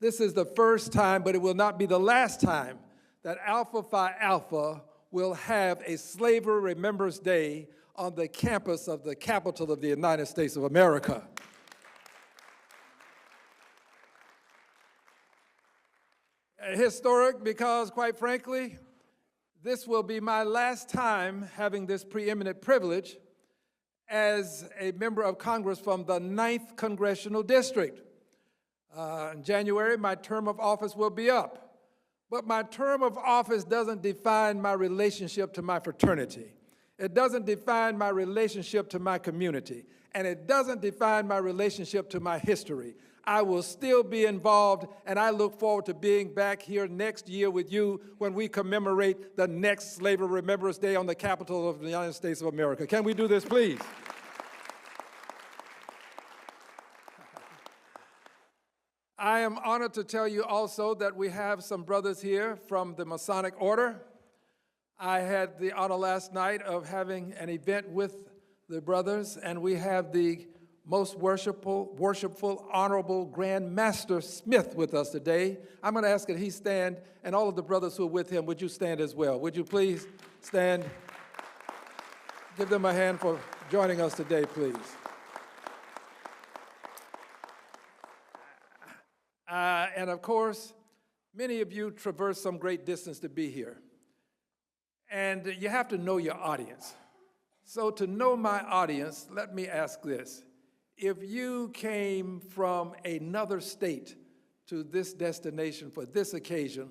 This is the first time, but it will not be the last time, that Alpha Phi Alpha will have a Slavery Remembrance Day on the campus of the capital of the United States of America. Historic because, quite frankly, this will be my last time having this preeminent privilege as a member of Congress from the 9th Congressional District. In January, my term of office will be up. But my term of office doesn't define my relationship to my fraternity. It doesn't define my relationship to my community. And it doesn't define my relationship to my history. I will still be involved, and I look forward to being back here next year with you when we commemorate the next Slavery Remembrance Day on the capital of the United States of America. Can we do this, please? I am honored to tell you also that we have some brothers here from the Masonic Order. I had the honor last night of having an event with the brothers, and we have the most worshipful, honorable Grand Master Smith with us today. I'm going to ask that he stand, and all of the brothers who are with him, would you stand as well? Would you please stand? Give them a hand for joining us today, please. And of course, many of you traverse some great distance to be here. And you have to know your audience. So to know my audience, let me ask this. If you came from another state to this destination for this occasion,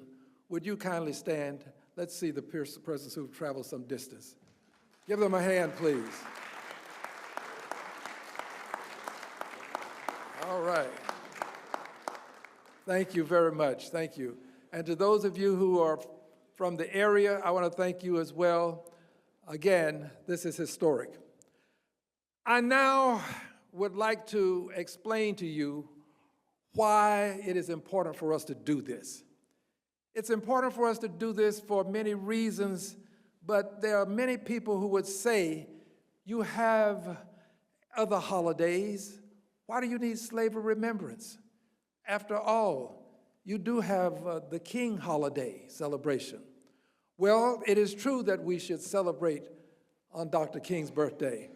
would you kindly stand? Let's see the persons who've traveled some distance. Give them a hand, please. All right. Thank you very much. Thank you. And to those of you who are from the area, I want to thank you as well. Again, this is historic. I now would like to explain to you why it is important for us to do this. It's important for us to do this for many reasons, but there are many people who would say, you have other holidays. Why do you need Slavery Remembrance? After all, you do have the King holiday celebration. Well, it is true that we should celebrate on Dr. King's birthday.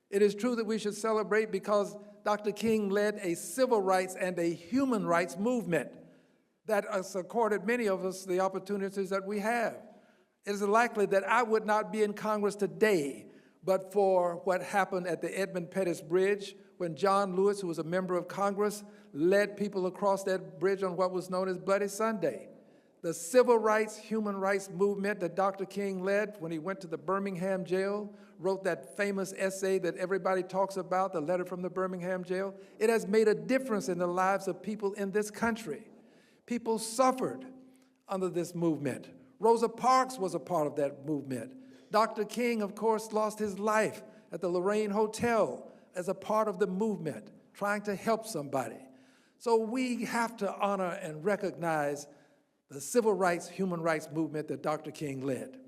It is true that we should celebrate because Dr. King led a civil rights and a human rights movement that has accorded many of us the opportunities that we have. It is likely that I would not be in Congress today but for what happened at the Edmund Pettus Bridge when John Lewis, who was a member of Congress, led people across that bridge on what was known as Bloody Sunday. The civil rights, human rights movement that Dr. King led when he went to the Birmingham jail, wrote that famous essay that everybody talks about, the letter from the Birmingham jail. It has made a difference in the lives of people in this country. People suffered under this movement. Rosa Parks was a part of that movement. Dr. King, of course, lost his life at the Lorraine Hotel as a part of the movement, trying to help somebody. So we have to honor and recognize the civil rights, human rights movement that Dr. King led.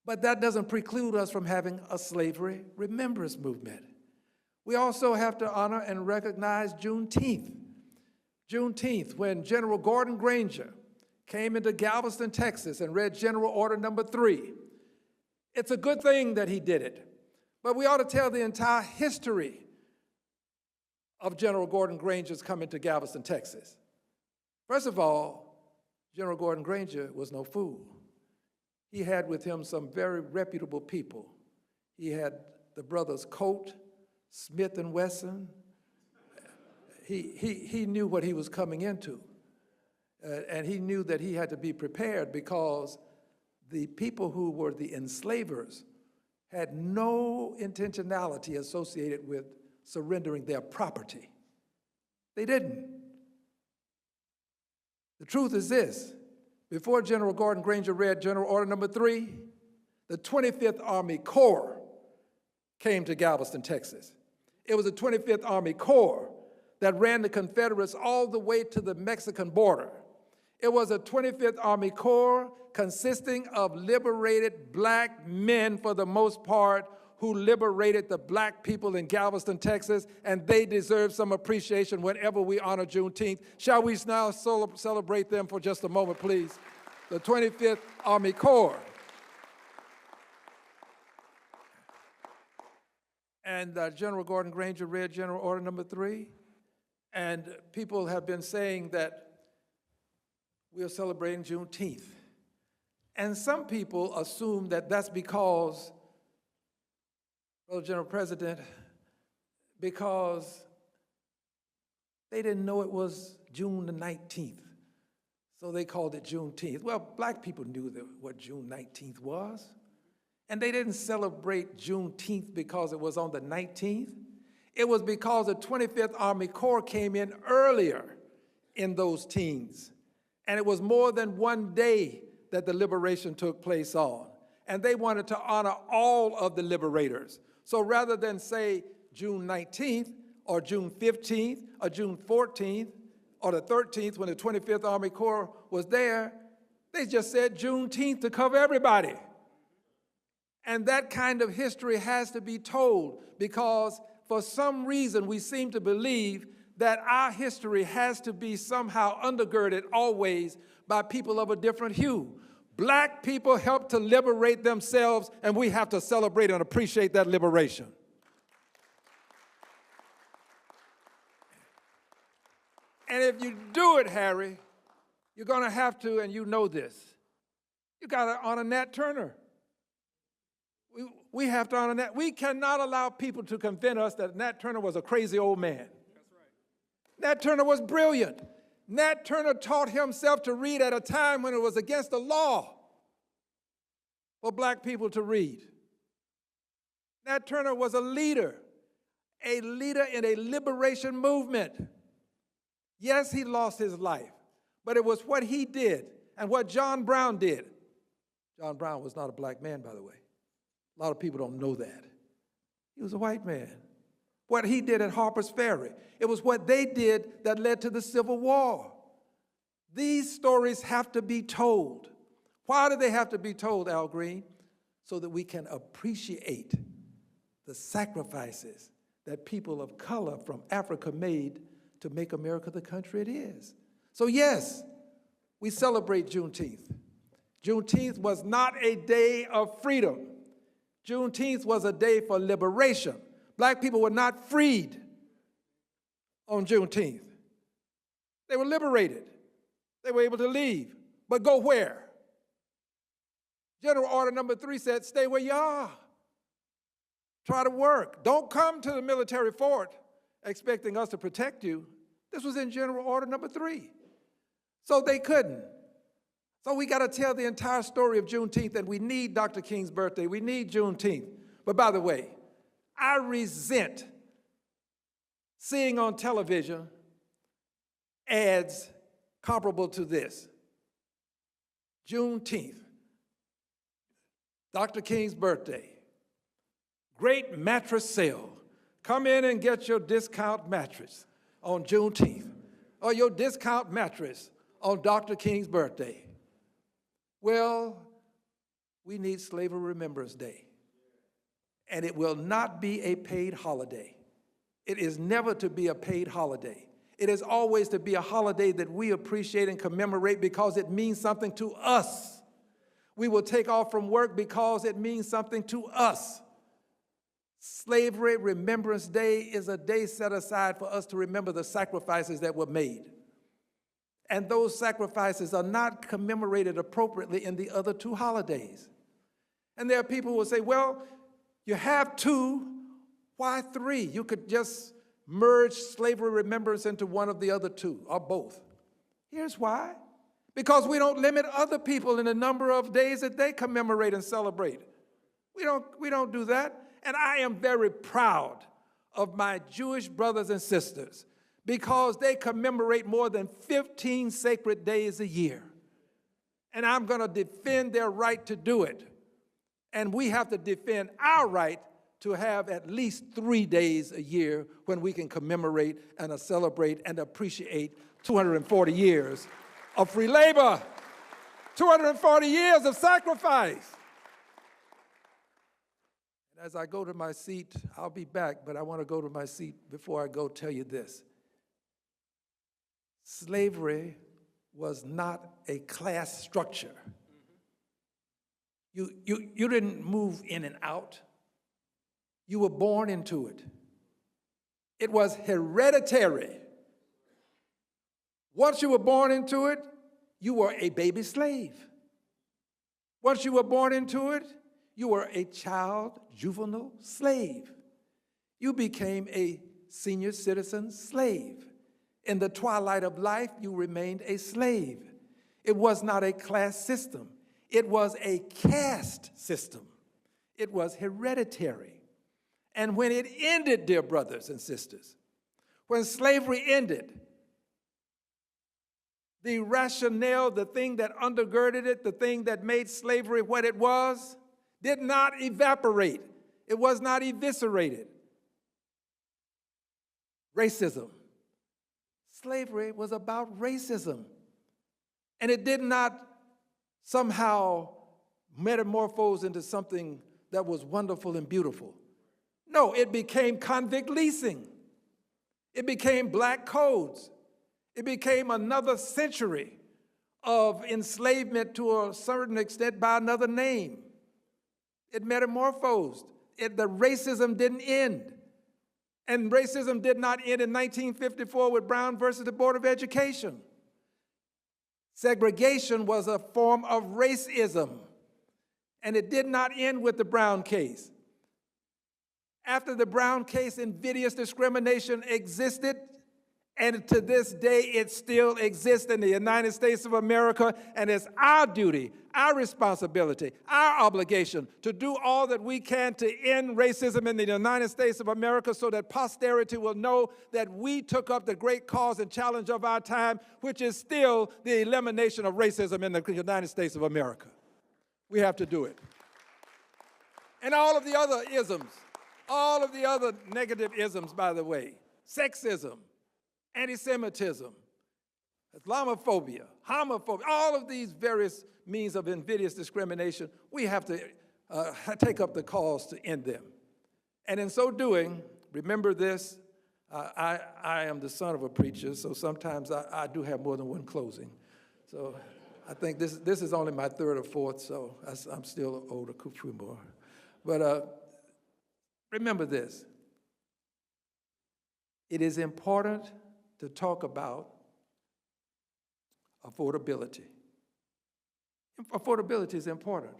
But that doesn't preclude us from having a slavery remembrance movement. We also have to honor and recognize Juneteenth. Juneteenth, when General Gordon Granger came into Galveston, Texas, and read General Order Number 3. It's a good thing that he did it, but we ought to tell the entire history of General Gordon Granger's coming to Galveston, Texas. First of all, General Gordon Granger was no fool. He had with him some very reputable people. He had the brothers Colt, Smith and Wesson. He knew what he was coming into. And he knew that he had to be prepared because the people who were the enslavers had no intentionality associated with surrendering their property. They didn't. The truth is this: before General Gordon Granger read General Order Number 3, the 25th Army Corps came to Galveston, Texas. It was the 25th Army Corps that ran the Confederates all the way to the Mexican border. It was a 25th Army Corps consisting of liberated black men, for the most part, who liberated the black people in Galveston, Texas, and they deserve some appreciation whenever we honor Juneteenth. Shall we now celebrate them for just a moment, please? The 25th Army Corps. And General Gordon Granger read General Order Number 3, and people have been saying that we are celebrating Juneteenth. And some people assume that that's because, General President, because they didn't know it was June the 19th, so they called it Juneteenth. Well, black people knew what June 19th was, and they didn't celebrate Juneteenth because it was on the 19th. It was because the 25th Army Corps came in earlier in those teens, and it was more than one day that the liberation took place on. And they wanted to honor all of the liberators. So rather than say June 19th, or June 15th, or June 14th, or the 13th when the 25th Army Corps was there, they just said Juneteenth to cover everybody. And that kind of history has to be told because for some reason we seem to believe that our history has to be somehow undergirded always by people of a different hue. Black people helped to liberate themselves, and we have to celebrate and appreciate that liberation. And if you do it, Harry, you're going to have to, and you know this, you got to honor Nat Turner. We have to honor Nat. We cannot allow people to convince us that Nat Turner was a crazy old man. That's right. Nat Turner was brilliant. Nat Turner taught himself to read at a time when it was against the law for black people to read. Nat Turner was a leader in a liberation movement. Yes, he lost his life, but it was what he did and what John Brown did. John Brown was not a black man, by the way. A lot of people don't know that. He was a white man. What he did at Harper's Ferry, it was what they did that led to the Civil War. These stories have to be told. Why do they have to be told, Al Green? So that we can appreciate the sacrifices that people of color from Africa made to make America the country it is. So yes, we celebrate Juneteenth. Juneteenth was not a day of freedom. Juneteenth was a day for liberation. Black people were not freed on Juneteenth. They were liberated. They were able to leave, but go where? General Order Number 3 said, stay where you are. Try to work. Don't come to the military fort expecting us to protect you. This was in General Order Number 3. So they couldn't. So we got to tell the entire story of Juneteenth, and we need Dr. King's birthday. We need Juneteenth. But by the way, I resent seeing on television ads comparable to this. Juneteenth, Dr. King's birthday, great mattress sale. Come in and get your discount mattress on Juneteenth, or your discount mattress on Dr. King's birthday. Well, we need Slavery Remembrance Day, and it will not be a paid holiday. It is never to be a paid holiday. It is always to be a holiday that we appreciate and commemorate because it means something to us. We will take off from work because it means something to us. Slavery Remembrance Day is a day set aside for us to remember the sacrifices that were made. And those sacrifices are not commemorated appropriately in the other two holidays. And there are people who will say, well, you have two, why three? You could just merge Slavery Remembrance into one of the other two, or both. Here's why. Because we don't limit other people in the number of days that they commemorate and celebrate. We don't do that. And I am very proud of my Jewish brothers and sisters because they commemorate more than 15 sacred days a year. And I'm going to defend their right to do it. And we have to defend our right to have at least 3 days a year when we can commemorate and celebrate and appreciate 240 years of free labor, 240 years of sacrifice. as I go to my seat, I'll be back, but I want to go to my seat before I go tell you this. Slavery was not a class structure. You didn't move in and out. You were born into it. It was hereditary. Once you were born into it, you were a baby slave. Once you were born into it, you were a child juvenile slave. You became a senior citizen slave. In the twilight of life, you remained a slave. It was not a class system. It was a caste system. It was hereditary. And when it ended, dear brothers and sisters, when slavery ended, the rationale, the thing that undergirded it, the thing that made slavery what it was, did not evaporate. It was not eviscerated. Racism. Slavery was about racism. And it did not somehow metamorphose into something that was wonderful and beautiful. No, it became convict leasing. It became black codes. It became another century of enslavement to a certain extent by another name. It metamorphosed. The racism didn't end. And racism did not end in 1954 with Brown versus the Board of Education. Segregation was a form of racism, and it did not end with the Brown case. After the Brown case, invidious discrimination existed, and to this day, it still exists in the United States of America, and it's our duty, our responsibility, our obligation to do all that we can to end racism in the United States of America so that posterity will know that we took up the great cause and challenge of our time, which is still the elimination of racism in the United States of America. We have to do it. And all of the other isms, all of the other negative isms, by the way, sexism, anti-Semitism, Islamophobia, homophobia, all of these various means of invidious discrimination, we have to take up the cause to end them. And in so doing, remember this, I am the son of a preacher, so sometimes I do have more than one closing. So I think this is only my third or fourth, so I'm still older, few more. But remember this, it is important to talk about affordability. Affordability is important.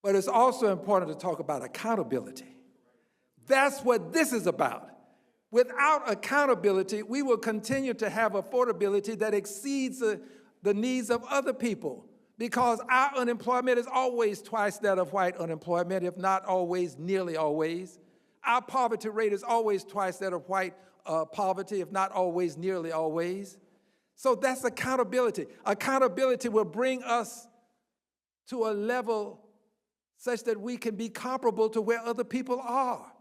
But it's also important to talk about accountability. That's what this is about. Without accountability, we will continue to have affordability that exceeds the needs of other people, because our unemployment is always twice that of white unemployment, if not always, nearly always. Our poverty rate is always twice that of white poverty, if not always, nearly always. So that's accountability. Accountability will bring us to a level such that we can be comparable to where other people are.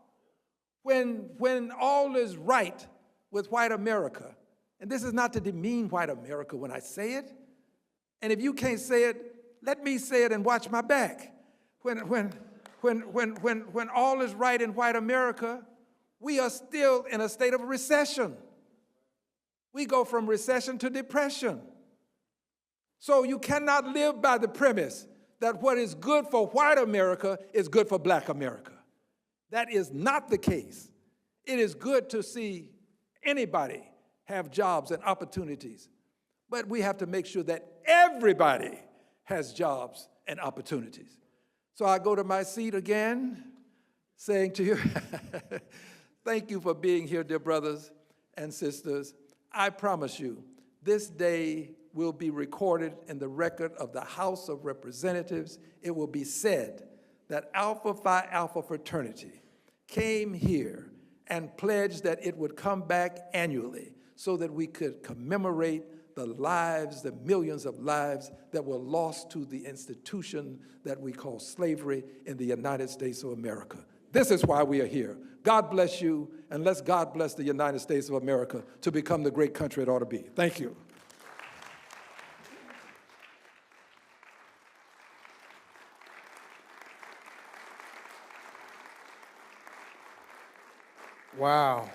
When all is right with white America, and this is not to demean white America when I say it, and if you can't say it, let me say it and watch my back. When all is right in white America, we are still in a state of recession. We go from recession to depression. So you cannot live by the premise that what is good for white America is good for black America. That is not the case. It is good to see anybody have jobs and opportunities, but we have to make sure that everybody has jobs and opportunities. So I go to my seat again, saying to you, thank you for being here, dear brothers and sisters. I promise you, this day will be recorded in the record of the House of Representatives. It will be said that Alpha Phi Alpha Fraternity came here and pledged that it would come back annually so that we could commemorate the lives, the millions of lives that were lost to the institution that we call slavery in the United States of America. This is why we are here. God bless you, and let's God bless the United States of America to become the great country it ought to be. Thank you. Wow.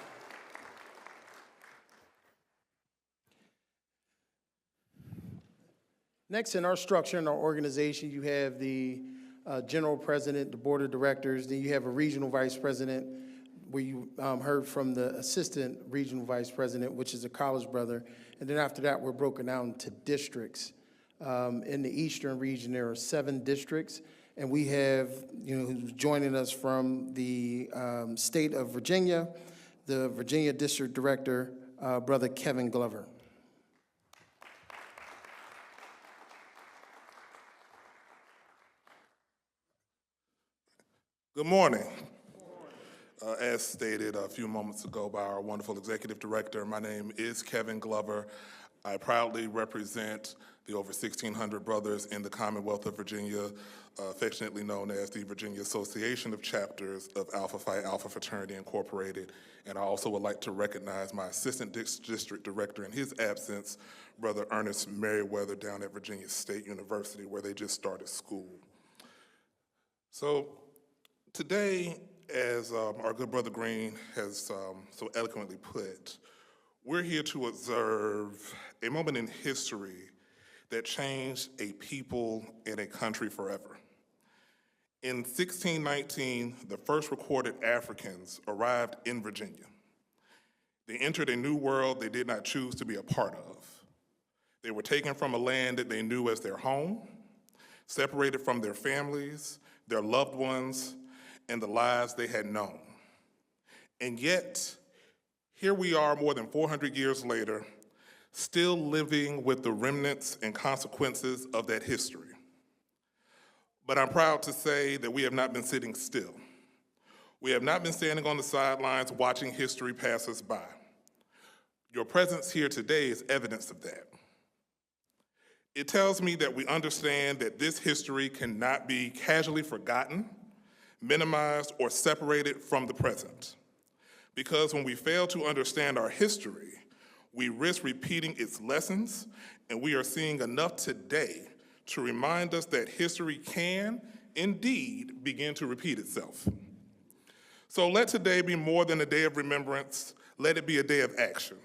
Next in our structure, in our organization, you have the general president, the board of directors, then you have a regional vice president, where you heard from the assistant regional vice president, which is a college brother. And then after that, we're broken down to districts. In the eastern region, there are 7 districts. And we have, who's joining us from the state of Virginia, the Virginia District Director, Brother Kevin Glover. Good morning. As stated a few moments ago by our wonderful executive director, my name is Kevin Glover. I proudly represent the over 1,600 brothers in the Commonwealth of Virginia, affectionately known as the Virginia Association of Chapters of Alpha Phi Alpha Fraternity Incorporated. And I also would like to recognize my assistant district director in his absence, Brother Ernest Merriweather, down at Virginia State University, where they just started school. So today, as our good brother Green has so eloquently put, we're here to observe a moment in history that changed a people and a country forever. In 1619, the first recorded Africans arrived in Virginia. They entered a new world they did not choose to be a part of. They were taken from a land that they knew as their home, separated from their families, their loved ones, and the lives they had known. And yet, here we are more than 400 years later, still living with the remnants and consequences of that history. But I'm proud to say that we have not been sitting still. We have not been standing on the sidelines watching history pass us by. Your presence here today is evidence of that. It tells me that we understand that this history cannot be casually forgotten, minimized, or separated from the present. Because when we fail to understand our history, we risk repeating its lessons, and we are seeing enough today to remind us that history can, indeed, begin to repeat itself. So let today be more than a day of remembrance. Let it be a day of action.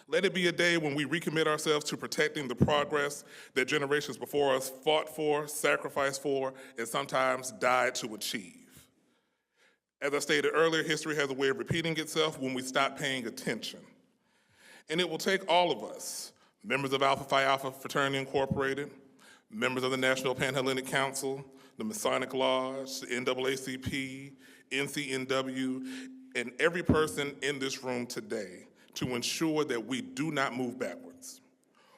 Let it be a day when we recommit ourselves to protecting the progress that generations before us fought for, sacrificed for, and sometimes died to achieve. As I stated earlier, history has a way of repeating itself when we stop paying attention. And it will take all of us, members of Alpha Phi Alpha Fraternity Incorporated, members of the National Panhellenic Council, the Masonic Lodge, the NAACP, NCNW, and every person in this room today to ensure that we do not move backwards.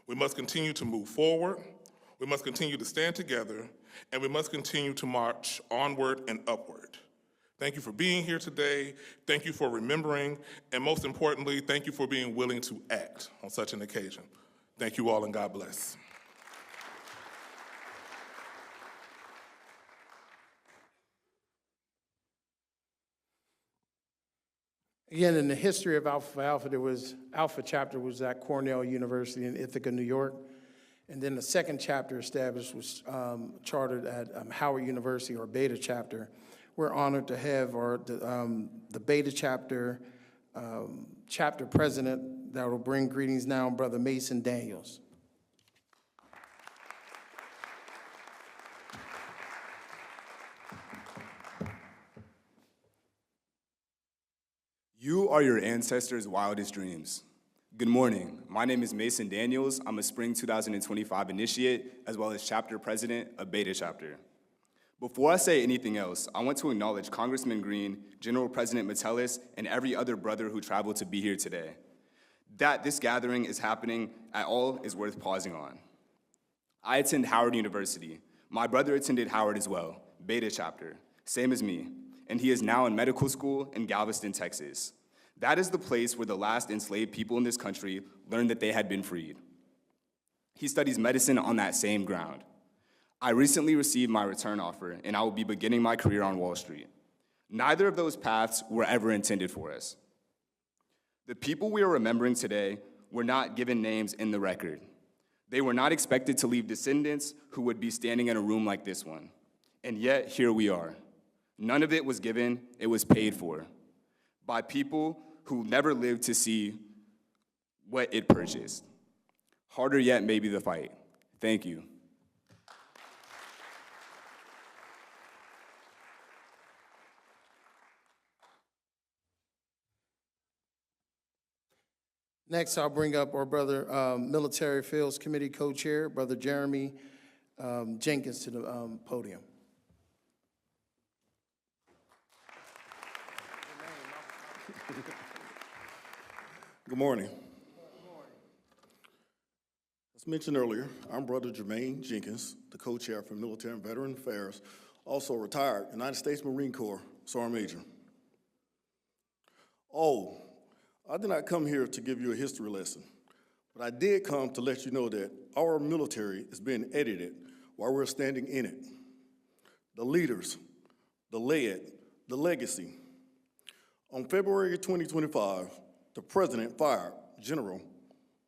We must continue to move forward, we must continue to stand together, and we must continue to march onward and upward. Thank you for being here today, thank you for remembering, and most importantly, thank you for being willing to act on such an occasion. Thank you all, and God bless. Again, in the history of Alpha Phi Alpha, there was Alpha chapter was at Cornell University in Ithaca, New York. And then the second chapter established was chartered at Howard University, or Beta chapter. We're honored to have the Beta chapter chapter president that will bring greetings now, Brother Mason Daniels. You are your ancestors' wildest dreams. Good morning. My name is Mason Daniels. I'm a Spring 2025 initiate, as well as chapter president of Beta Chapter. Before I say anything else, I want to acknowledge Congressman Green, General President Metellus, and every other brother who traveled to be here today. That this gathering is happening at all is worth pausing on. I attend Howard University. My brother attended Howard as well, Beta Chapter, same as me, and he is now in medical school in Galveston, Texas. That is the place where the last enslaved people in this country learned that they had been freed. He studies medicine on that same ground. I recently received my return offer, and I will be beginning my career on Wall Street. Neither of those paths were ever intended for us. The people we are remembering today were not given names in the record. They were not expected to leave descendants who would be standing in a room like this one. And yet, here we are. None of it was given, it was paid for. by people who never lived to see what it purchased. Harder yet may be the fight. Thank you. Next, I'll bring up our brother, Military Affairs Committee Co-Chair, Brother Jeremy Jenkins, to the podium. Good morning. As mentioned earlier, I'm Brother Jermaine Jenkins, the co-chair for Military and Veteran Affairs, also retired United States Marine Corps Sergeant Major. Oh, I did not come here to give you a history lesson, but I did come to let you know that our military is being edited while we're standing in it. The leaders, the lead, the legacy. On February 2025, the President fired General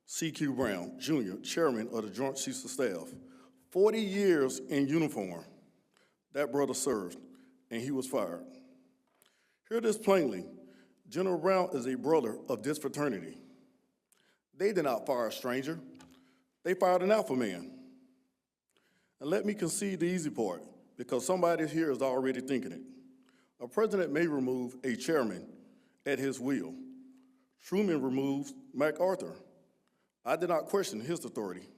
C.Q. Brown, Jr., Chairman of the Joint Chiefs of Staff. 40 years in uniform, that brother served, and he was fired. Hear this plainly. General Brown is a brother of this fraternity. They did not fire a stranger. They fired an alpha man. And let me concede the easy part, because somebody here is already thinking it. A president may remove a chairman at his will. Truman removed MacArthur. I did not question his authority.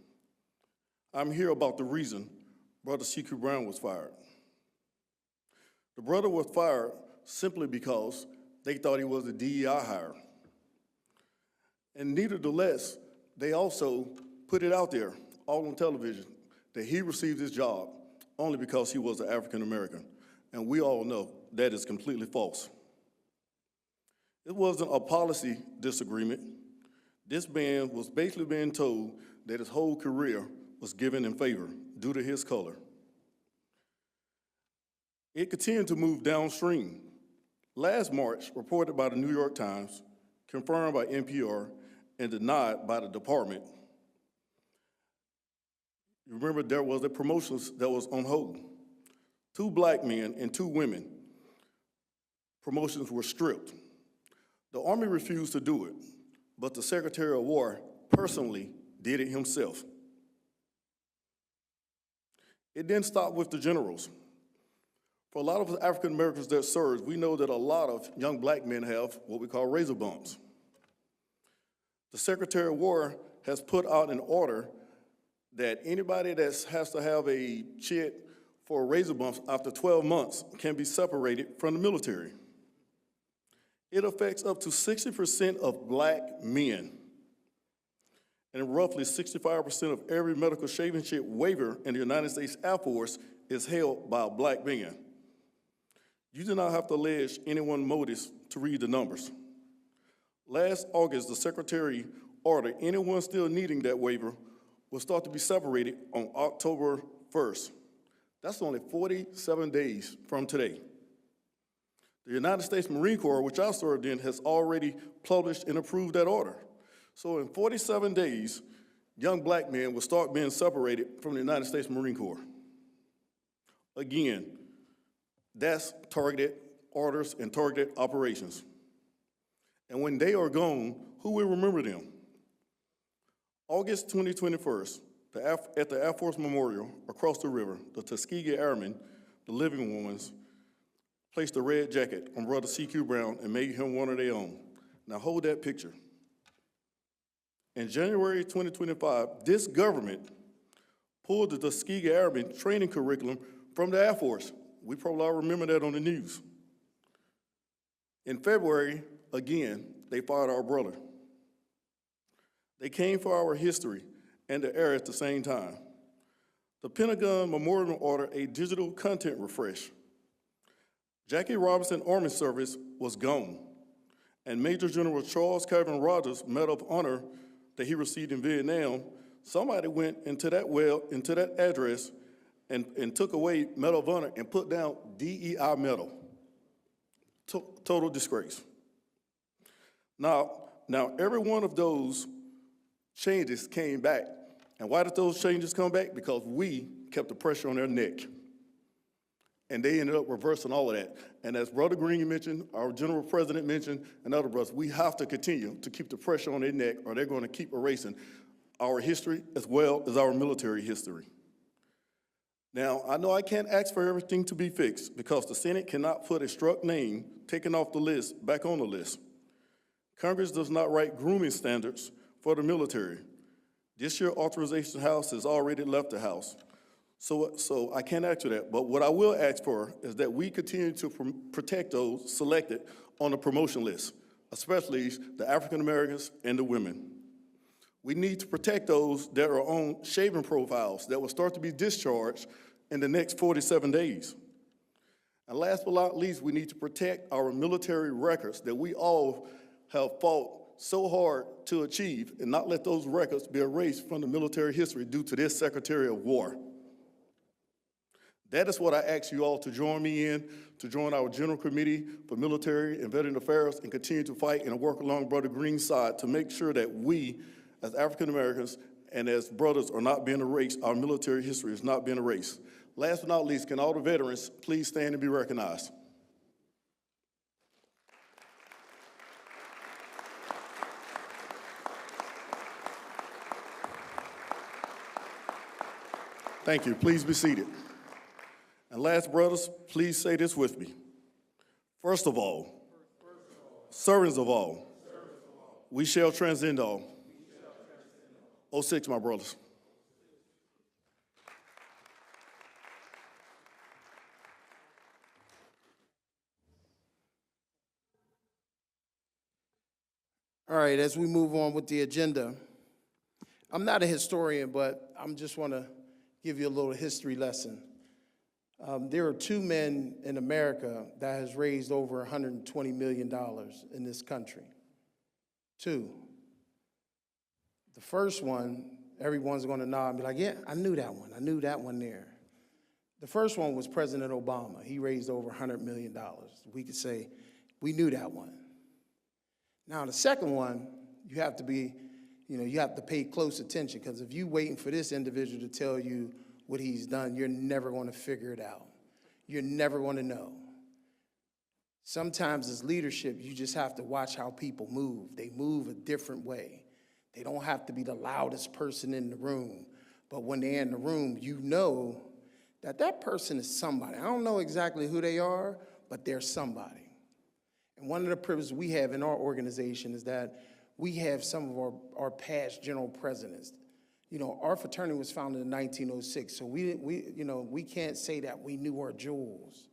I'm here about the reason Brother C.Q. Brown was fired. The brother was fired simply because they thought he was a DEI hire. And nevertheless, they also put it out there, all on television, that he received his job only because he was an African American. And we all know that is completely false. It wasn't a policy disagreement. This man was basically being told that his whole career was given in favor due to his color. It continued to move downstream. Last March, reported by the New York Times, confirmed by NPR, and denied by the department. You remember there was a promotion that was on hold. 2 black men and 2 women, promotions were stripped. The Army refused to do it, but the Secretary of War personally did it himself. It didn't stop with the generals. For a lot of African Americans that served, we know that a lot of young black men have what we call razor bumps. The Secretary of War has put out an order that anybody that has to have a chit for razor bumps after 12 months can be separated from the military. It affects up to 60% of black men, and roughly 65% of every medical shaving chit waiver in the United States Air Force is held by a black man. You do not have to allege anyone's motives to read the numbers. Last August, the Secretary ordered anyone still needing that waiver will start to be separated on October 1st. That's only 47 days from today. The United States Marine Corps, which I served in, has already published and approved that order. So in 47 days, young black men will start being separated from the United States Marine Corps. Again, that's targeted orders and targeted operations. And when they are gone, who will remember them? August 2021, at the Air Force Memorial across the river, the Tuskegee Airmen, the living ones, placed a red jacket on Brother C.Q. Brown and made him one of their own. Now hold that picture. In January 2025, this government pulled the Tuskegee Airmen training curriculum from the Air Force. We probably all remember that on the news. In February, again, they fired our brother. They came for our history and the era at the same time. The Pentagon Memorial ordered a digital content refresh. Jackie Robinson Army Service was gone, and Major General Charles Calvin Rogers Medal of Honor that he received in Vietnam, somebody went into that address and took away Medal of Honor and put down DEI medal. Total disgrace. Now, every one of those changes came back. And why did those changes come back? Because we kept the pressure on their neck. and they ended up reversing all of that. And as Brother Green mentioned, our General President mentioned, and other brothers, we have to continue to keep the pressure on their neck, or they're going to keep erasing our history as well as our military history. Now, I know I can't ask for everything to be fixed because the Senate cannot put a struck name taken off the list back on the list. Congress does not write grooming standards for the military. This year, Authorization House has already left the House. So I can't ask for that. But what I will ask for is that we continue to protect those selected on the promotion list, especially the African Americans and the women. We need to protect those that are on shaving profiles that will start to be discharged in the next 47 days. And last but not least, we need to protect our military records that we all have fought so hard to achieve, and not let those records be erased from the military history due to this Secretary of War. That is what I ask you all to join me in, to join our General Committee for Military and Veteran Affairs and continue to fight and work along Brother Green's side to make sure that we, as African Americans and as brothers, are not being erased. Our military history is not being erased. Last but not least, can all the veterans please stand and be recognized? Thank you. Please be seated. And last, brothers, please say this with me. First of all, servants of all, we shall transcend all. 06, my brothers. All right, as we move on with the agenda, I'm not a historian, but I just want to give you a little history lesson. There are two men in America that has raised over $120 million in this country. Two. The first one, everyone's going to nod and be like, yeah, I knew that one. I knew that one there. The first one was President Obama. He raised over $100 million. We could say, we knew that one. Now, the second one, you have to be, you have to pay close attention, because if you're waiting for this individual to tell you what he's done, you're never going to figure it out. You're never going to know. Sometimes as leadership, you just have to watch how people move. They move a different way. They don't have to be the loudest person in the room, but when they're in the room, you know that that person is somebody. I don't know exactly who they are, but they're somebody. And one of the privileges we have in our organization is that we have some of our past general presidents. Our fraternity was founded in 1906, so we can't say that we knew our jewels,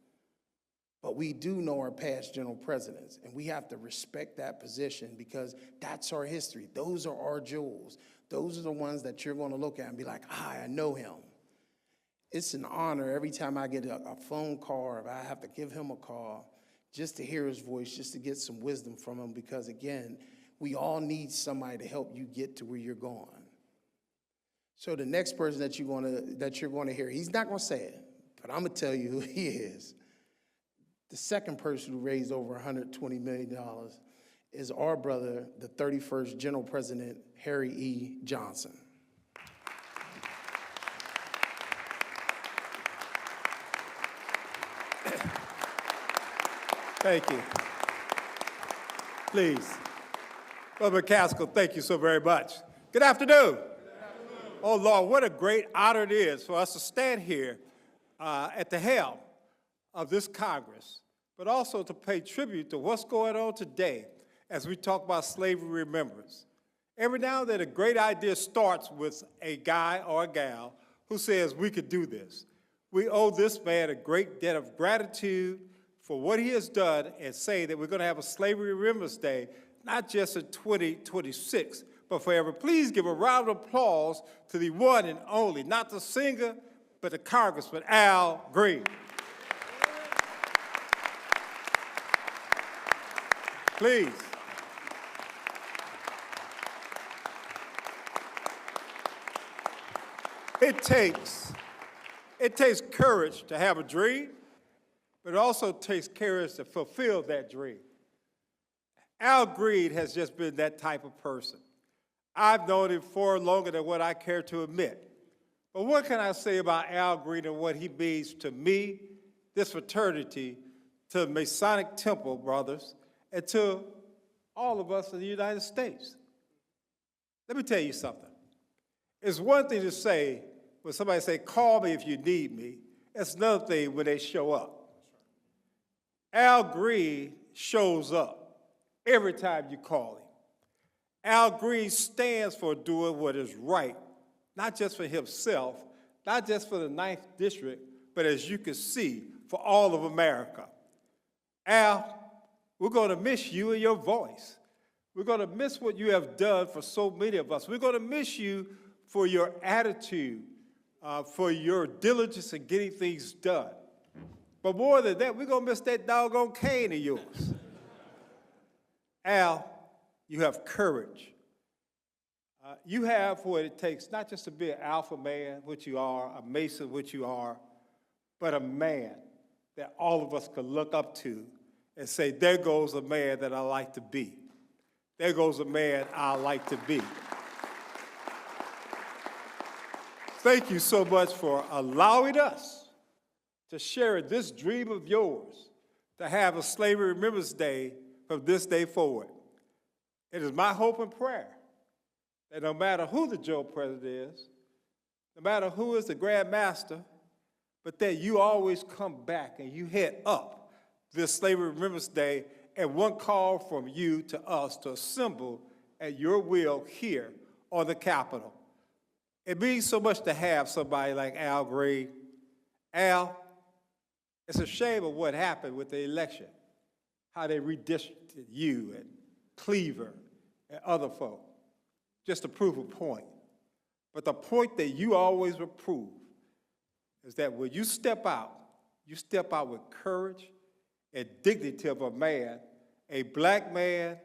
but we do know our past general presidents, and we have to respect that position because that's our history. Those are our jewels. Those are the ones that you're going to look at and be like, I know him. It's an honor every time I get a phone call, or if I have to give him a call, just to hear his voice, just to get some wisdom from him, because again, we all need somebody to help you get to where you're going. So the next person that you're going to hear, he's not going to say it, but I'm going to tell you who he is. The second person who raised over $120 million is our brother, the 31st General President, Harry E. Johnson. Thank you. Please. Brother McCaskill, thank you so very much. Good afternoon. Oh, Lord, what a great honor it is for us to stand here at the helm of this Congress, but also to pay tribute to what's going on today as we talk about slavery remembrance. Every now and then, a great idea starts with a guy or a gal who says, we could do this. We owe this man a great debt of gratitude for what he has done, and say that we're going to have a Slavery Remembrance Day, not just in 2026, but forever. Please give a round of applause to the one and only, not the singer, but the Congressman Al Green. Please. It takes courage to have a dream, but it also takes courage to fulfill that dream. Al Green has just been that type of person. I've known him for longer than what I care to admit. But what can I say about Al Green and what he means to me this fraternity to the Masonic Temple brothers and to all of us in the United States. Let me tell you something. It's one thing to say, when somebody say, call me if you need me. It's another thing when they show up. Al Green shows up every time you call him. Al Green stands for doing what is right, not just for himself, not just for the 9th District, but as you can see, for all of America. Al, we're going to miss you and your voice. We're going to miss what you have done for so many of us. We're going to miss you for your attitude, for your diligence in getting things done. But more than that, we're going to miss that doggone cane of yours. Al, you have courage. You have what it takes, not just to be an alpha man, which you are, a Mason, which you are, but a man that all of us could look up to and say, there goes a man that I like to be. There goes a man I like to be. Thank you so much for allowing us to share this dream of yours, to have a Slavery Remembrance Day from this day forward. It is my hope and prayer that no matter who the Joe President is, no matter who is the Grand Master, but that you always come back and you head up this Slavery Remembrance Day and one call from you to us to assemble at your will here on the Capitol. It means so much to have somebody like Al Green. Al, it's a shame of what happened with the election, how they redistricted you and Cleaver and other folk, just to prove a point. But the point that you always will prove is that when you step out with courage and dignity of a man, a black man,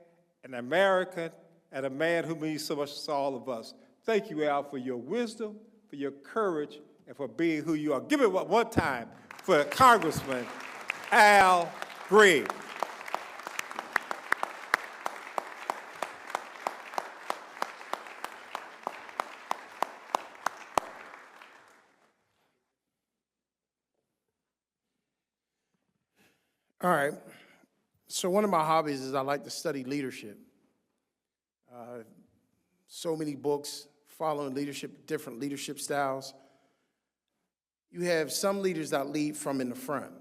an American, and a man who means so much to all of us. Thank you, Al, for your wisdom, for your courage, and for being who you are. Give it one time for Congressman Al Green. All right. So one of my hobbies is I like to study leadership. So many books following leadership, different leadership styles. You have some leaders that lead from in the front.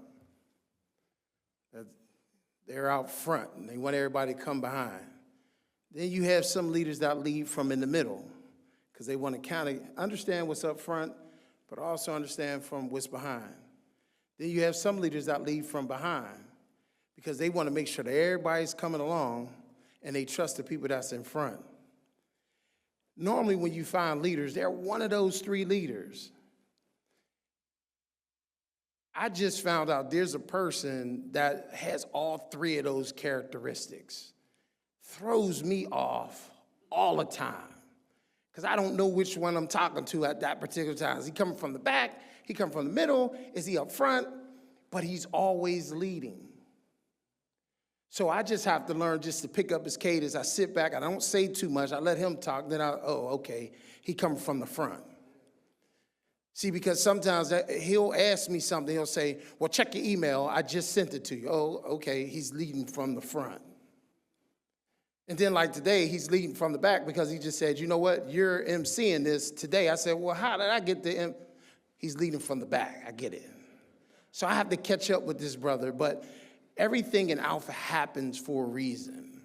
They're out front and they want everybody to come behind. Then you have some leaders that lead from in the middle because they want to kind of understand what's up front, but also understand from what's behind. Then you have some leaders that lead from behind because they want to make sure that everybody's coming along and they trust the people that's in front. Normally when you find leaders, they're one of those three leaders. I just found out there's a person that has all three of those characteristics. Throws me off all the time because I don't know which one I'm talking to at that particular time. Is he coming from the back? He coming from the middle? Is he up front? But he's always leading. So I just have to learn just to pick up his cadence. I sit back, I don't say too much. I let him talk, then okay, he coming from the front. See, because sometimes he'll ask me something, he'll say, well, check your email, I just sent it to you. Oh, okay, he's leading from the front. And then like today, he's leading from the back because he just said, you know what, you're emceeing this today. I said, well, how did I get the He's leading from the back, I get it. So I have to catch up with this brother, but everything in Alpha happens for a reason.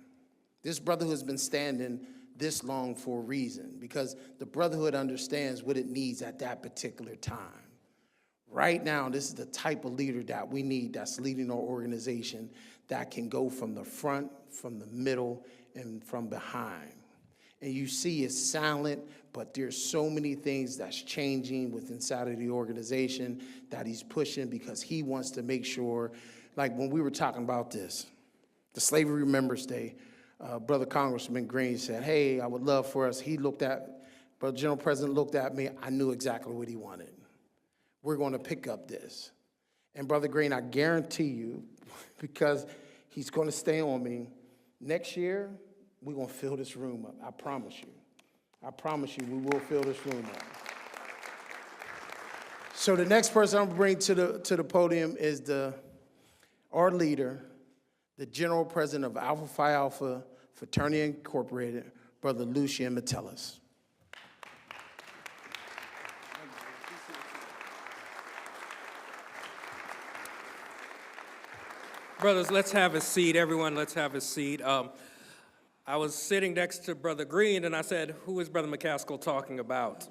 This brotherhood has been standing this long for a reason because the brotherhood understands what it needs at that particular time. Right now, this is the type of leader that we need that's leading our organization that can go from the front, from the middle, and from behind. And you see it's silent, but there's so many things that's changing within inside of the organization that he's pushing because he wants to make sure, like when we were talking about this, the Slavery Remembrance Day, Brother Congressman Green said, hey, I would love for us. Brother General President looked at me. I knew exactly what he wanted. We're going to pick up this. And Brother Green, I guarantee you, because he's going to stay on me, next year, we're going to fill this room up. I promise you. I promise you we will fill this room up. So the next person I'm gonna bring to the podium is our leader, the General President of Alpha Phi Alpha Fraternity Incorporated, Brother Lucien Metellus. Brothers, let's have a seat. Everyone, let's have a seat. I was sitting next to Brother Green, and I said, who is Brother McCaskill talking about?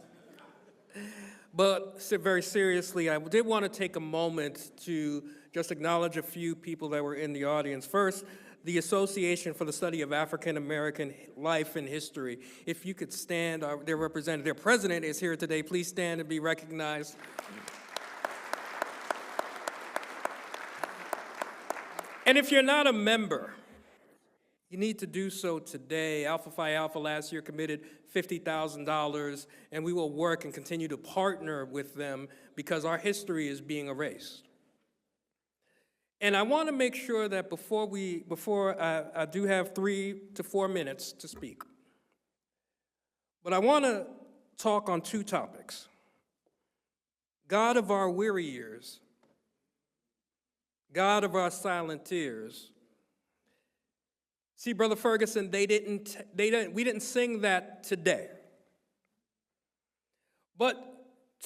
But very seriously, I did want to take a moment to just acknowledge a few people that were in the audience. First, the Association for the Study of African American Life and History. If you could stand, their representative, their president is here today. Please stand and be recognized. And if you're not a member, you need to do so today. Alpha Phi Alpha last year committed $50,000, and we will work and continue to partner with them because our history is being erased. And I want to make sure that before I do have 3 to 4 minutes to speak, but I want to talk on 2 topics. God of our weary years, God of our silent tears. See, Brother Ferguson, we didn't sing that today. But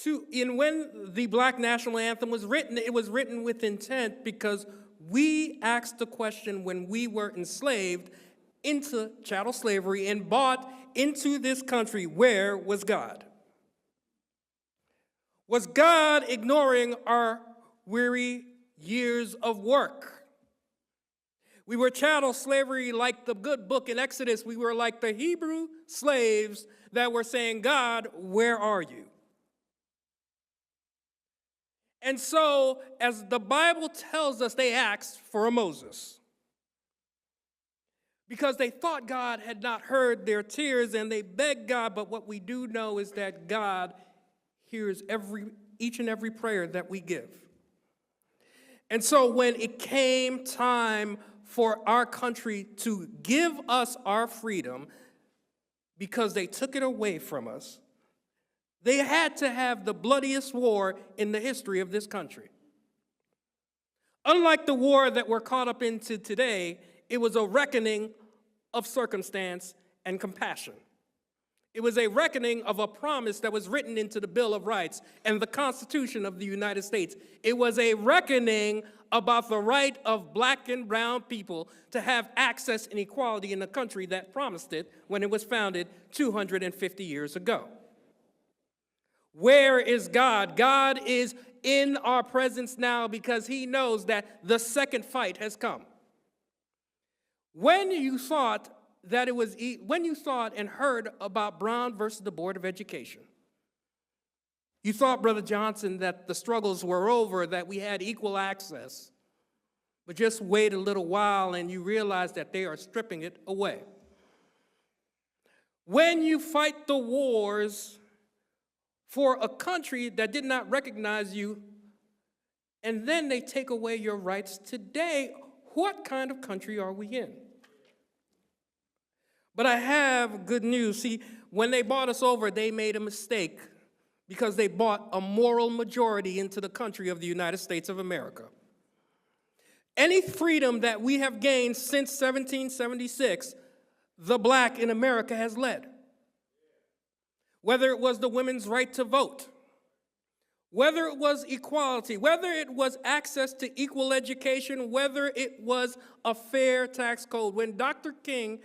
when the Black National Anthem was written, it was written with intent because we asked the question when we were enslaved into chattel slavery and bought into this country, where was God? Was God ignoring our weary years of work? We were chattel slavery like the good book in Exodus. We were like the Hebrew slaves that were saying, God, where are you? And so, as the Bible tells us, they asked for a Moses because they thought God had not heard their tears and they begged God. But what we do know is that God hears each and every prayer that we give. And so when it came time for our country to give us our freedom, because they took it away from us, they had to have the bloodiest war in the history of this country. Unlike the war that we're caught up into today, it was a reckoning of circumstance and compassion. It was a reckoning of a promise that was written into the Bill of Rights and the Constitution of the United States. It was a reckoning about the right of black and brown people to have access and equality in a country that promised it when it was founded 250 years ago. Where is God? God is in our presence now because he knows that the second fight has come. When you thought and heard about Brown versus the Board of Education, you thought, Brother Johnson, that the struggles were over, that we had equal access. But just wait a little while and you realize that they are stripping it away. When you fight the wars for a country that did not recognize you, and then they take away your rights today, what kind of country are we in? But I have good news. See, when they bought us over, they made a mistake because they bought a moral majority into the country of the United States of America. Any freedom that we have gained since 1776, the black in America has led. Whether it was the women's right to vote, whether it was equality, whether it was access to equal education, whether it was a fair tax code. When Dr. King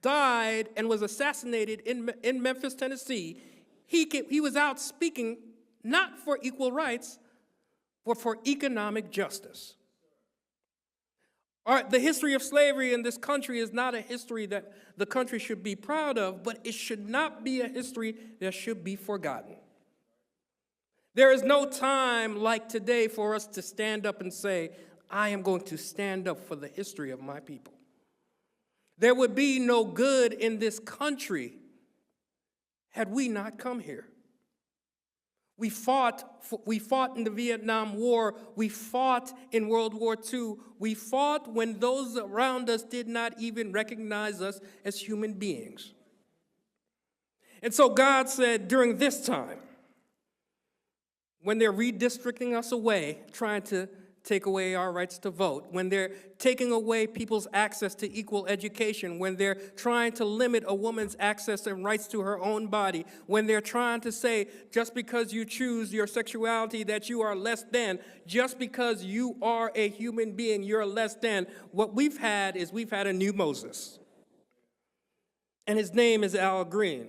died and was assassinated in Memphis, Tennessee, he was out speaking not for equal rights, but for economic justice. The history of slavery in this country is not a history that the country should be proud of, but it should not be a history that should be forgotten. There is no time like today for us to stand up and say, I am going to stand up for the history of my people. There would be no good in this country had we not come here. We fought in the Vietnam War. We fought in World War II. We fought when those around us did not even recognize us as human beings. And so God said, during this time, when they're redistricting us away, trying to take away our rights to vote, when they're taking away people's access to equal education, when they're trying to limit a woman's access and rights to her own body, when they're trying to say just because you choose your sexuality that you are less than, just because you are a human being, you're less than, what we've had is we've had a new Moses. And his name is Al Green.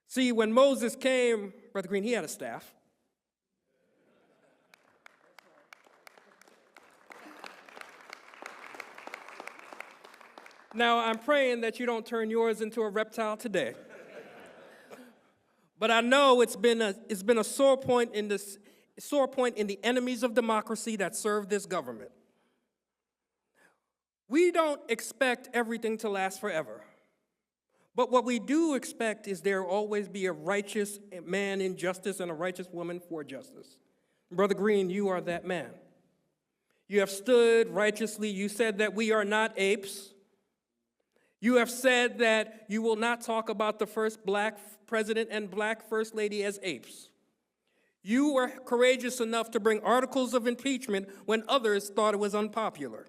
See, when Moses came, Brother Green, he had a staff. Now, I'm praying that you don't turn yours into a reptile today. But I know it's been a sore point in the enemies of democracy that serve this government. We don't expect everything to last forever. But what we do expect is there will always be a righteous man in justice and a righteous woman for justice. Brother Green, you are that man. You have stood righteously. You said that we are not apes. You have said that you will not talk about the first black president and black first lady as apes. You were courageous enough to bring articles of impeachment when others thought it was unpopular.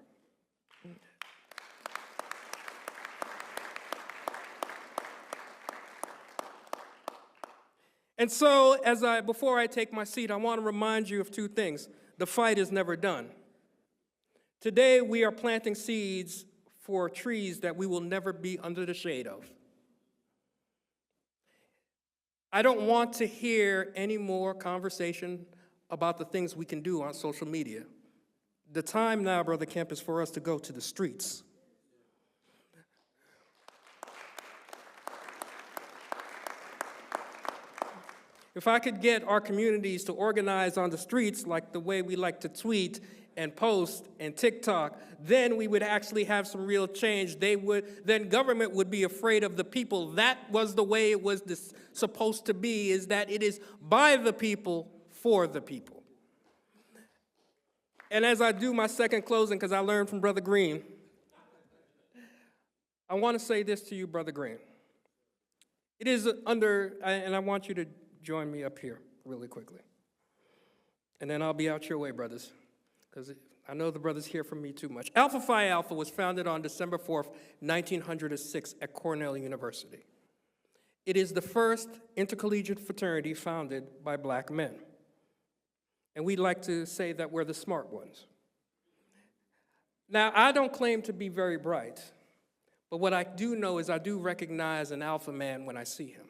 And so, before I take my seat, I want to remind you of two things. The fight is never done. Today, we are planting seeds for trees that we will never be under the shade of. I don't want to hear any more conversation about the things we can do on social media. The time now, Brother Kemp, is for us to go to the streets. If I could get our communities to organize on the streets like the way we like to tweet and post and TikTok, then we would actually have some real change. Then government would be afraid of the people. That was the way it was supposed to be, is that it is by the people, for the people. And as I do my second closing, because I learned from Brother Green, I want to say this to you, Brother Green. It is and I want you to join me up here really quickly. And then I'll be out your way, brothers, because I know the brothers hear from me too much. Alpha Phi Alpha was founded on December 4th, 1906 at Cornell University. It is the first intercollegiate fraternity founded by black men. And we like to say that we're the smart ones. Now, I don't claim to be very bright, but what I do know is I do recognize an alpha man when I see him.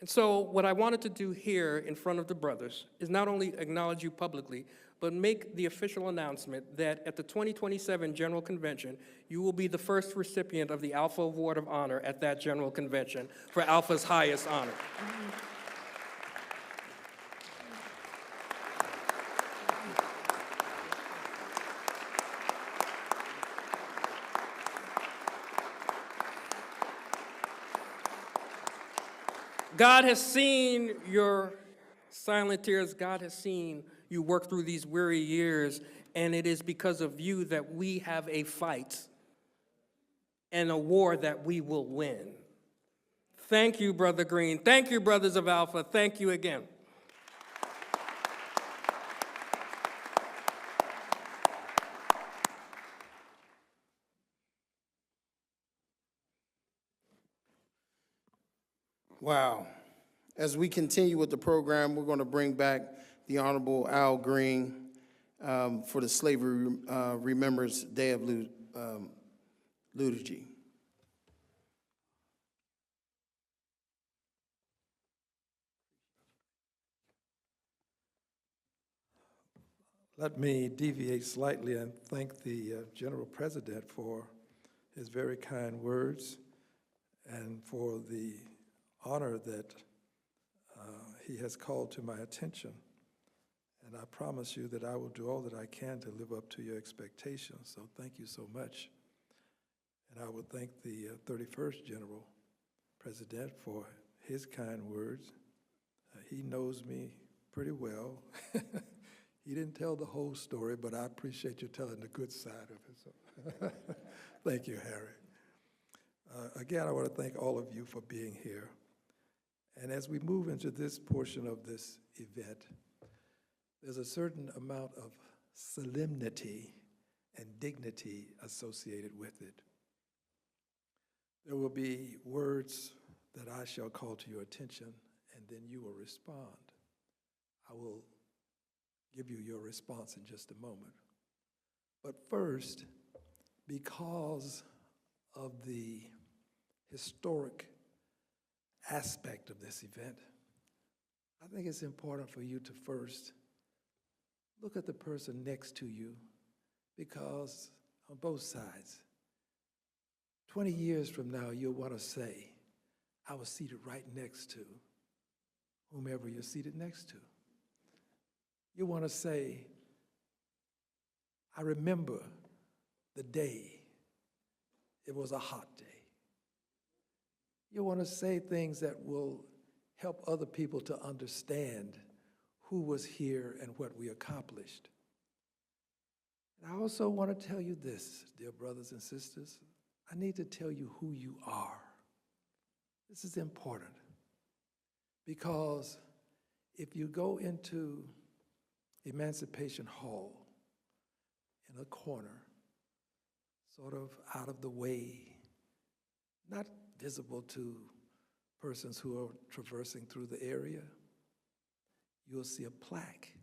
And so what I wanted to do here in front of the brothers is not only acknowledge you publicly, but make the official announcement that at the 2027 General Convention, you will be the first recipient of the Alpha Award of Honor at that General Convention for Alpha's highest honor. God has seen your silent tears. God has seen you work through these weary years, and it is because of you that we have a fight and a war that we will win. Thank you, Brother Green. Thank you, brothers of Alpha. Thank you again. Wow. As we continue with the program, we're going to bring back the Honorable Al Green for the Slavery Remembrance Day of Liturgy. Let me deviate slightly and thank the General President for his very kind words and for the honor that he has called to my attention. And I promise you that I will do all that I can to live up to your expectations. So thank you so much. And I would thank the 31st General President for his kind words. He knows me pretty well. He didn't tell the whole story, but I appreciate you telling the good side of it. So thank you, Harry. Again, I want to thank all of you for being here. And as we move into this portion of this event, there's a certain amount of solemnity and dignity associated with it. There will be words that I shall call to your attention, and then you will respond. I will give you your response in just a moment. But first, because of the historic aspect of this event, I think it's important for you to first look at the person next to you, because on both sides, 20 years from now, you'll want to say, I was seated right next to whomever you're seated next to. You want to say, I remember the day it was a hot day. You want to say things that will help other people to understand who was here and what we accomplished. And I also want to tell you this, dear brothers and sisters, I need to tell you who you are. This is important, because if you go into Emancipation Hall in a corner, sort of out of the way, not visible to persons who are traversing through the area, you'll see a plaque.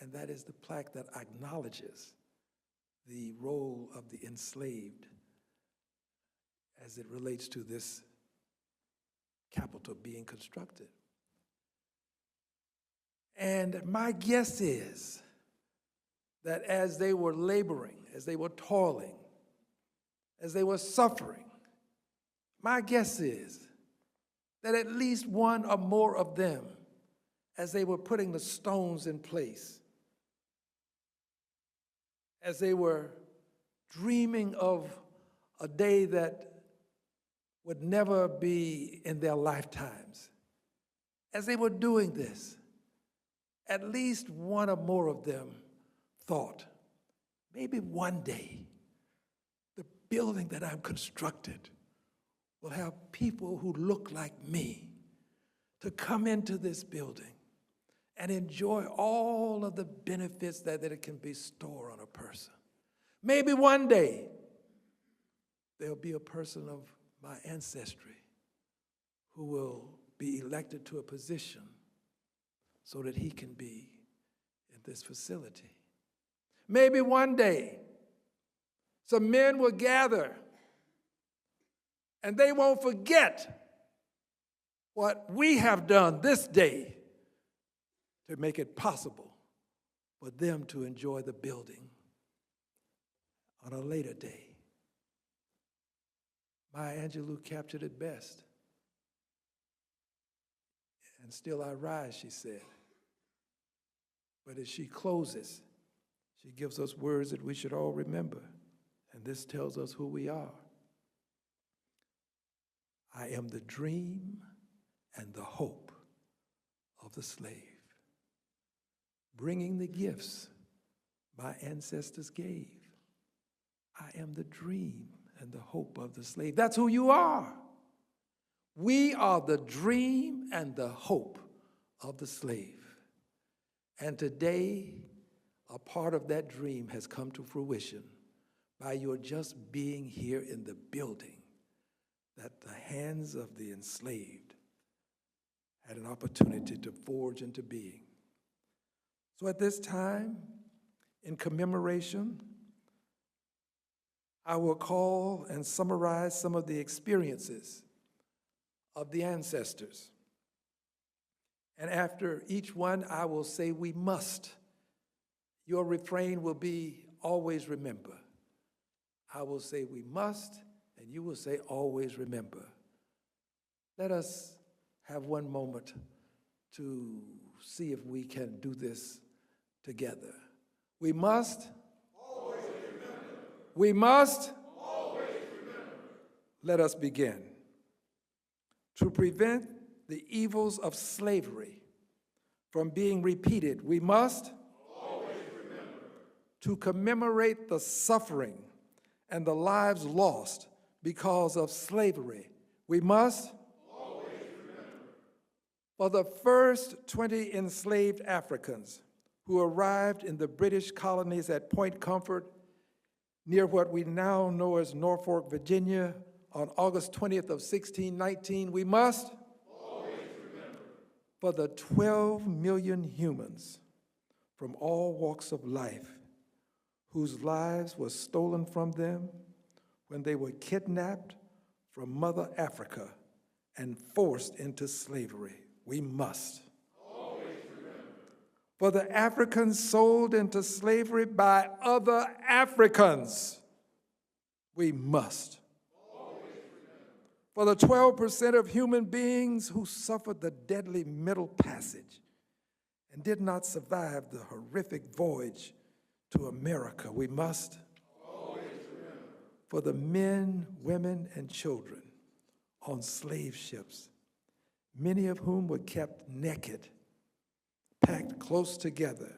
And that is the plaque that acknowledges the role of the enslaved as it relates to this Capitol being constructed. And my guess is that as they were laboring, as they were toiling, as they were suffering, my guess is that at least one or more of them, as they were putting the stones in place, as they were dreaming of a day that would never be in their lifetimes, as they were doing this, at least one or more of them thought, maybe one day the building that I've constructed will have people who look like me to come into this building and enjoy all of the benefits that it can bestow on a person. Maybe one day there'll be a person of my ancestry who will be elected to a position so that he can be in this facility. Maybe one day some men will gather and they won't forget what we have done this day to make it possible for them to enjoy the building on a later day. Maya Angelou captured it best. And still I rise, she said. But as she closes, she gives us words that we should all remember. And this tells us who we are. I am the dream and the hope of the slave, bringing the gifts my ancestors gave. I am the dream and the hope of the slave. That's who you are. We are the dream and the hope of the slave. And today, a part of that dream has come to fruition by your just being here in the building that the hands of the enslaved had an opportunity to forge into being. So at this time, in commemoration, I will call and summarize some of the experiences of the ancestors. And after each one, I will say, we must. Your refrain will be, always remember. I will say, we must, and you will say, always remember. Let us have one moment to see if we can do this together. We must. Always remember. We must. Always remember. Let us begin. To prevent the evils of slavery from being repeated, we must. Always remember. To commemorate the suffering and the lives lost because of slavery, we must. Always remember. For the first 20 enslaved Africans who arrived in the British colonies at Point Comfort, near what we now know as Norfolk, Virginia, on August 20th of 1619, we must always remember. For the 12 million humans from all walks of life whose lives were stolen from them when they were kidnapped from Mother Africa and forced into slavery, we must always remember. For the Africans sold into slavery by other Africans, we must always remember. For the 12% of human beings who suffered the deadly Middle Passage and did not survive the horrific voyage to America, we must always remember. For the men, women, and children on slave ships, many of whom were kept naked, packed close together,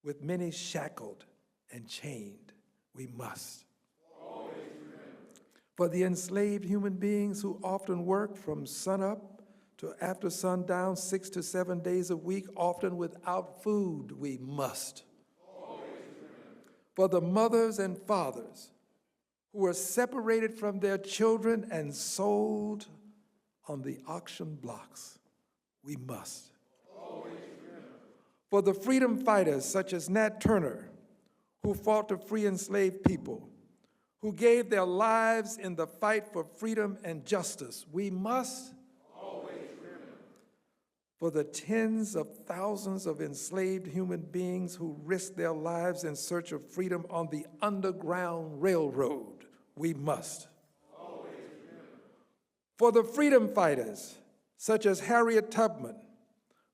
with many shackled and chained, we must always remember. For the enslaved human beings who often worked from sunup to after sundown, 6 to 7 days a week, often without food, we must always remember. For the mothers and fathers who were separated from their children and sold on the auction blocks, we must always remember. For the freedom fighters such as Nat Turner, who fought to free enslaved people, who gave their lives in the fight for freedom and justice, we must always remember. For the tens of thousands of enslaved human beings who risked their lives in search of freedom on the Underground Railroad, we must always remember. For the freedom fighters such as Harriet Tubman,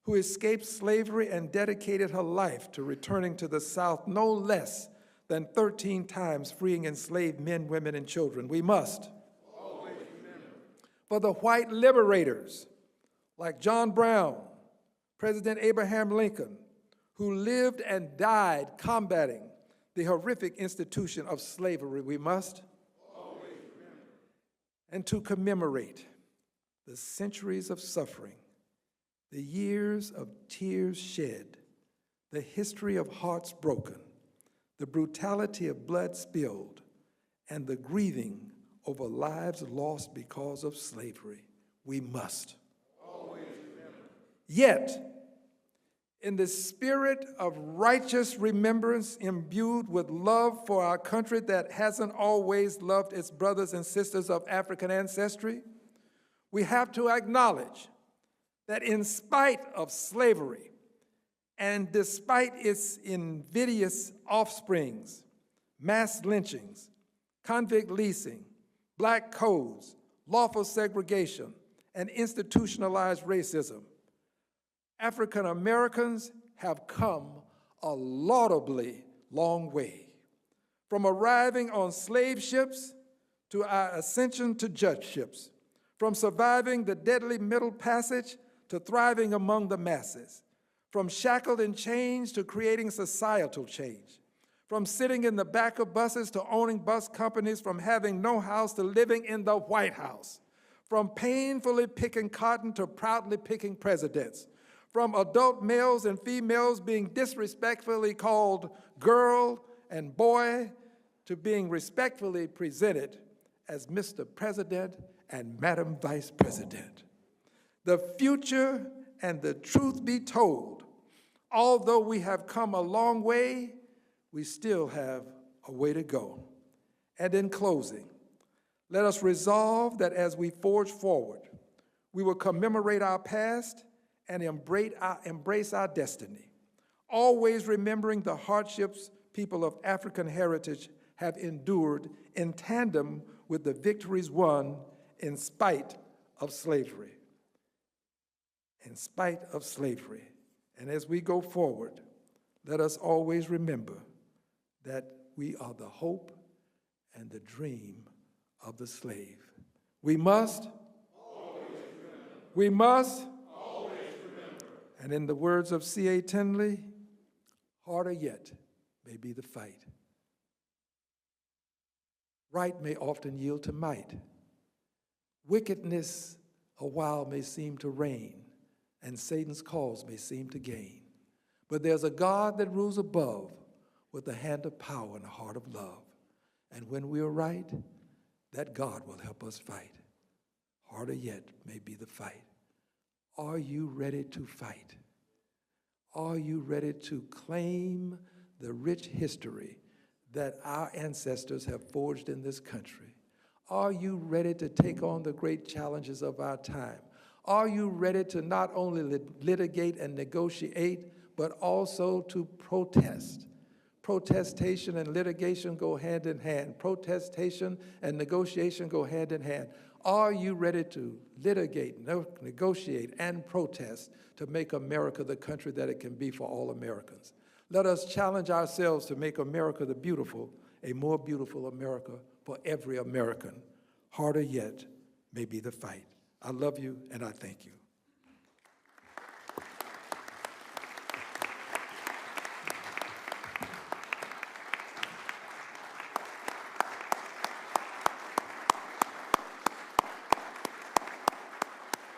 who escaped slavery and dedicated her life to returning to the South no less than 13 times, freeing enslaved men, women, and children, we must always remember. For the white liberators like John Brown, President Abraham Lincoln, who lived and died combating the horrific institution of slavery, we must always remember. And to commemorate the centuries of suffering, the years of tears shed, the history of hearts broken, the brutality of blood spilled, and the grieving over lives lost because of slavery, we must always remember. Yet, in the spirit of righteous remembrance imbued with love for our country that hasn't always loved its brothers and sisters of African ancestry, we have to acknowledge that in spite of slavery and despite its invidious offsprings, mass lynchings, convict leasing, black codes, lawful segregation, and institutionalized racism, African Americans have come a laudably long way. From arriving on slave ships to our ascension to judgeships, from surviving the deadly Middle Passage to thriving among the masses, from shackled and chained to creating societal change, from sitting in the back of buses to owning bus companies, from having no house to living in the White House, from painfully picking cotton to proudly picking presidents, from adult males and females being disrespectfully called girl and boy to being respectfully presented as Mr. President and Madam Vice President. The future and the truth be told, although we have come a long way, we still have a way to go. And in closing, let us resolve that as we forge forward, we will commemorate our past and embrace our destiny, always remembering the hardships people of African heritage have endured in tandem with the victories won in spite of slavery. In spite of slavery. And as we go forward, let us always remember that we are the hope and the dream of the slave. We must always remember. We must always remember. And in the words of C.A. Tinley, harder yet may be the fight. Right may often yield to might. Wickedness a while may seem to reign, and Satan's cause may seem to gain. But there's a God that rules above with a hand of power and a heart of love. And when we are right, that God will help us fight. Harder yet may be the fight. Are you ready to fight? Are you ready to claim the rich history that our ancestors have forged in this country? Are you ready to take on the great challenges of our time? Are you ready to not only litigate and negotiate, but also to protest? Protestation and litigation go hand in hand. Protestation and negotiation go hand in hand. Are you ready to litigate, negotiate, and protest to make America the country that it can be for all Americans? Let us challenge ourselves to make America the beautiful, a more beautiful America for every American. Harder yet may be the fight. I love you and I thank you.